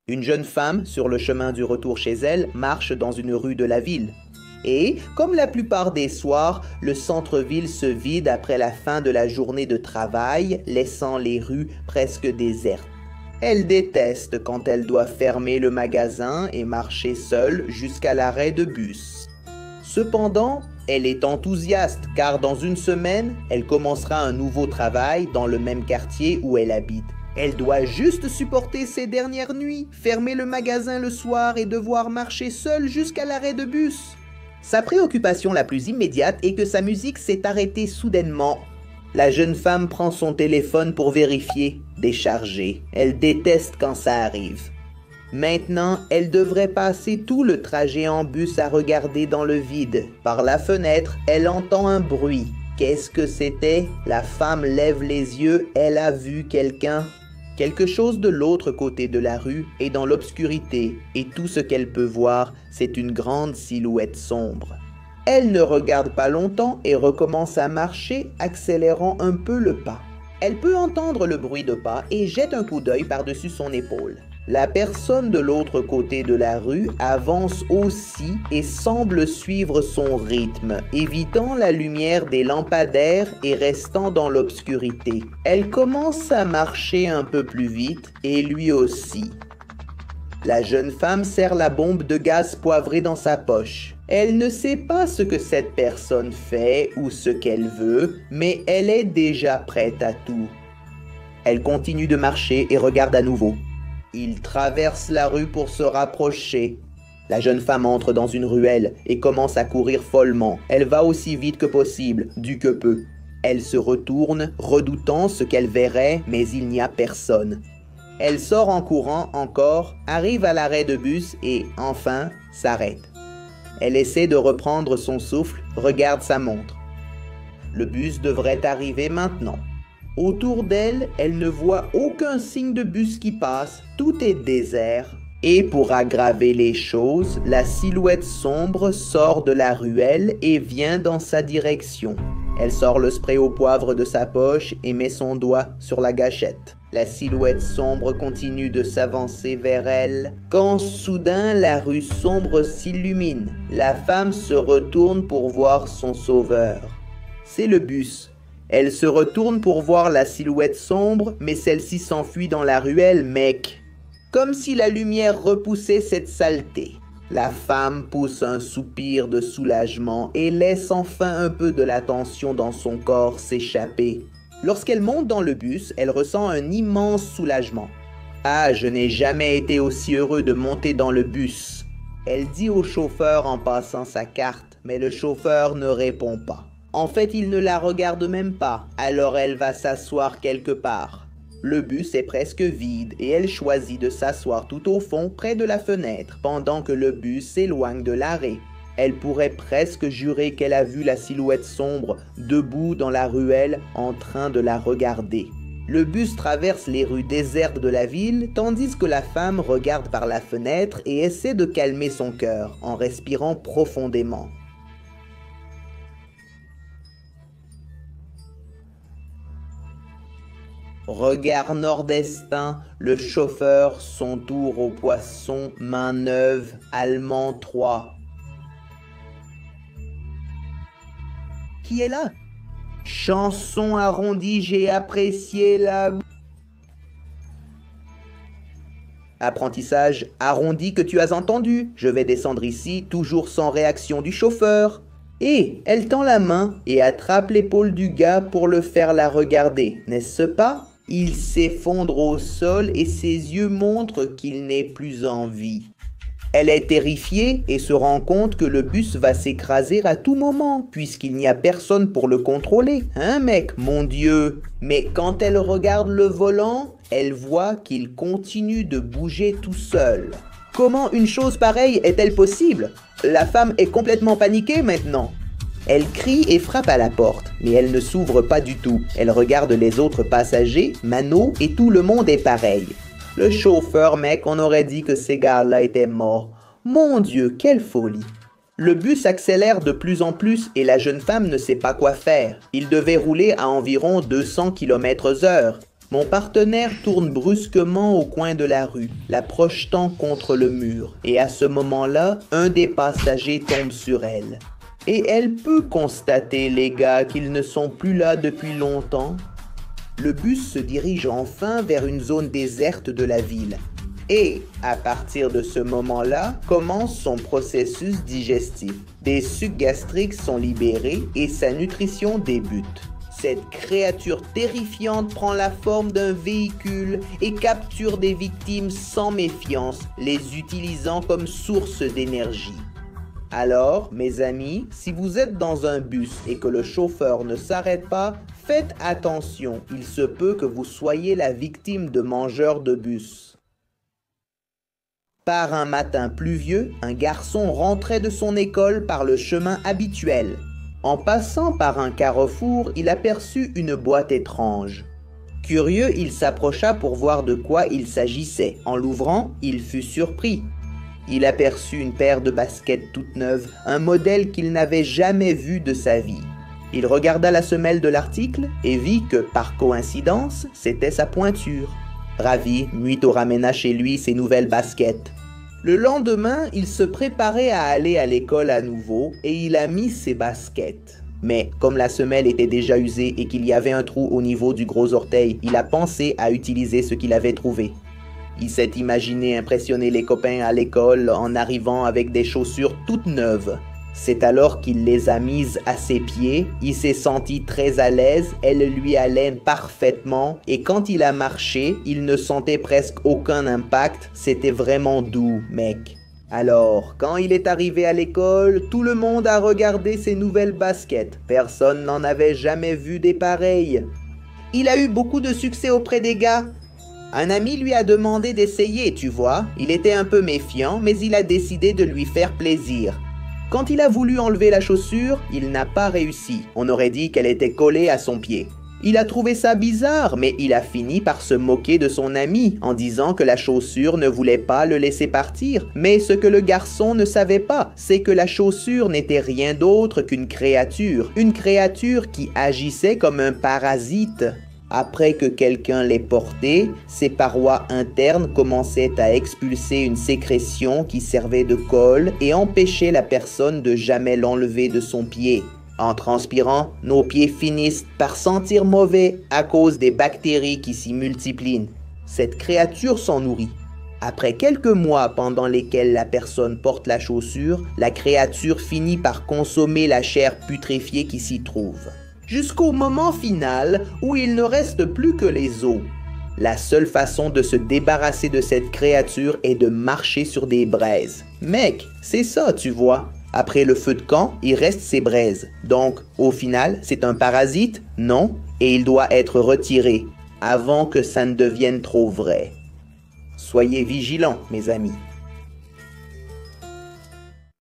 Une jeune femme, sur le chemin du retour chez elle, marche dans une rue de la ville. Et, comme la plupart des soirs, le centre-ville se vide après la fin de la journée de travail, laissant les rues presque désertes. Elle déteste quand elle doit fermer le magasin et marcher seule jusqu'à l'arrêt de bus. Cependant, elle est enthousiaste car dans une semaine, elle commencera un nouveau travail dans le même quartier où elle habite. Elle doit juste supporter ses dernières nuits, fermer le magasin le soir et devoir marcher seule jusqu'à l'arrêt de bus. Sa préoccupation la plus immédiate est que sa musique s'est arrêtée soudainement. La jeune femme prend son téléphone pour vérifier, décharger. Elle déteste quand ça arrive. Maintenant, elle devrait passer tout le trajet en bus à regarder dans le vide. Par la fenêtre, elle entend un bruit. Qu'est-ce que c'était? La femme lève les yeux, elle a vu quelqu'un. Quelque chose de l'autre côté de la rue est dans l'obscurité et tout ce qu'elle peut voir, c'est une grande silhouette sombre. Elle ne regarde pas longtemps et recommence à marcher, accélérant un peu le pas. Elle peut entendre le bruit de pas et jette un coup d'œil par-dessus son épaule. La personne de l'autre côté de la rue avance aussi et semble suivre son rythme, évitant la lumière des lampadaires et restant dans l'obscurité. Elle commence à marcher un peu plus vite et lui aussi. La jeune femme serre la bombe de gaz poivré dans sa poche. Elle ne sait pas ce que cette personne fait ou ce qu'elle veut, mais elle est déjà prête à tout. Elle continue de marcher et regarde à nouveau. Il traverse la rue pour se rapprocher. La jeune femme entre dans une ruelle et commence à courir follement. Elle va aussi vite que possible, du que peu. Elle se retourne, redoutant ce qu'elle verrait, mais il n'y a personne. Elle sort en courant encore, arrive à l'arrêt de bus et, enfin, s'arrête. Elle essaie de reprendre son souffle, regarde sa montre. Le bus devrait arriver maintenant. Autour d'elle, elle ne voit aucun signe de bus qui passe, tout est désert. Et pour aggraver les choses, la silhouette sombre sort de la ruelle et vient dans sa direction. Elle sort le spray au poivre de sa poche et met son doigt sur la gâchette. La silhouette sombre continue de s'avancer vers elle, quand soudain la rue sombre s'illumine. La femme se retourne pour voir son sauveur. C'est le bus. Elle se retourne pour voir la silhouette sombre, mais celle-ci s'enfuit dans la ruelle, mec. Comme si la lumière repoussait cette saleté. La femme pousse un soupir de soulagement et laisse enfin un peu de la tension dans son corps s'échapper. Lorsqu'elle monte dans le bus, elle ressent un immense soulagement. « Ah, je n'ai jamais été aussi heureux de monter dans le bus. » Elle dit au chauffeur en passant sa carte, mais le chauffeur ne répond pas. En fait, il ne la regarde même pas, alors elle va s'asseoir quelque part. Le bus est presque vide et elle choisit de s'asseoir tout au fond près de la fenêtre pendant que le bus s'éloigne de l'arrêt. Elle pourrait presque jurer qu'elle a vu la silhouette sombre debout dans la ruelle en train de la regarder. Le bus traverse les rues désertes de la ville tandis que la femme regarde par la fenêtre et essaie de calmer son cœur en respirant profondément. Regard nord-estin, le chauffeur, son tour au poisson, main neuve, allemand 3. Qui est là? Chanson arrondie, j'ai apprécié la... Apprentissage arrondi que tu as entendu. Je vais descendre ici, toujours sans réaction du chauffeur. Et elle tend la main et attrape l'épaule du gars pour le faire la regarder, n'est-ce pas? Il s'effondre au sol et ses yeux montrent qu'il n'est plus en vie. Elle est terrifiée et se rend compte que le bus va s'écraser à tout moment, puisqu'il n'y a personne pour le contrôler. Hein, mec, mon Dieu! Mais quand elle regarde le volant, elle voit qu'il continue de bouger tout seul. Comment une chose pareille est-elle possible? La femme est complètement paniquée maintenant. Elle crie et frappe à la porte, mais elle ne s'ouvre pas du tout. Elle regarde les autres passagers, Mano, et tout le monde est pareil. Le chauffeur, mec, on aurait dit que ces gars-là étaient morts. Mon Dieu, quelle folie! Le bus accélère de plus en plus et la jeune femme ne sait pas quoi faire. Il devait rouler à environ 200 km/h. Mon partenaire tourne brusquement au coin de la rue, la projetant contre le mur, et à ce moment-là, un des passagers tombe sur elle. Et elle peut constater, les gars, qu'ils ne sont plus là depuis longtemps. Le bus se dirige enfin vers une zone déserte de la ville. Et, à partir de ce moment-là, commence son processus digestif. Des sucs gastriques sont libérés et sa nutrition débute. Cette créature terrifiante prend la forme d'un véhicule et capture des victimes sans méfiance, les utilisant comme source d'énergie. Alors, mes amis, si vous êtes dans un bus et que le chauffeur ne s'arrête pas, faites attention, il se peut que vous soyez la victime de mangeurs de bus. Par un matin pluvieux, un garçon rentrait de son école par le chemin habituel. En passant par un carrefour, il aperçut une boîte étrange. Curieux, il s'approcha pour voir de quoi il s'agissait. En l'ouvrant, il fut surpris. Il aperçut une paire de baskets toutes neuves, un modèle qu'il n'avait jamais vu de sa vie. Il regarda la semelle de l'article et vit que, par coïncidence, c'était sa pointure. Ravi, Muito ramena chez lui ses nouvelles baskets. Le lendemain, il se préparait à aller à l'école à nouveau et il a mis ses baskets. Mais comme la semelle était déjà usée et qu'il y avait un trou au niveau du gros orteil, il a pensé à utiliser ce qu'il avait trouvé. Il s'est imaginé impressionner les copains à l'école en arrivant avec des chaussures toutes neuves. C'est alors qu'il les a mises à ses pieds, il s'est senti très à l'aise, elles lui allaient parfaitement et quand il a marché, il ne sentait presque aucun impact, c'était vraiment doux, mec. Alors, quand il est arrivé à l'école, tout le monde a regardé ses nouvelles baskets, personne n'en avait jamais vu des pareilles. Il a eu beaucoup de succès auprès des gars. Un ami lui a demandé d'essayer, tu vois. Il était un peu méfiant, mais il a décidé de lui faire plaisir. Quand il a voulu enlever la chaussure, il n'a pas réussi. On aurait dit qu'elle était collée à son pied. Il a trouvé ça bizarre, mais il a fini par se moquer de son ami en disant que la chaussure ne voulait pas le laisser partir. Mais ce que le garçon ne savait pas, c'est que la chaussure n'était rien d'autre qu'une créature qui agissait comme un parasite. Après que quelqu'un l'ait porté, ses parois internes commençaient à expulser une sécrétion qui servait de colle et empêchait la personne de jamais l'enlever de son pied. En transpirant, nos pieds finissent par sentir mauvais à cause des bactéries qui s'y multiplient. Cette créature s'en nourrit. Après quelques mois pendant lesquels la personne porte la chaussure, la créature finit par consommer la chair putréfiée qui s'y trouve. Jusqu'au moment final où il ne reste plus que les os. La seule façon de se débarrasser de cette créature est de marcher sur des braises. Mec, c'est ça, tu vois. Après le feu de camp, il reste ses braises. Donc, au final, c'est un parasite? Non, et il doit être retiré avant que ça ne devienne trop vrai. Soyez vigilants, mes amis.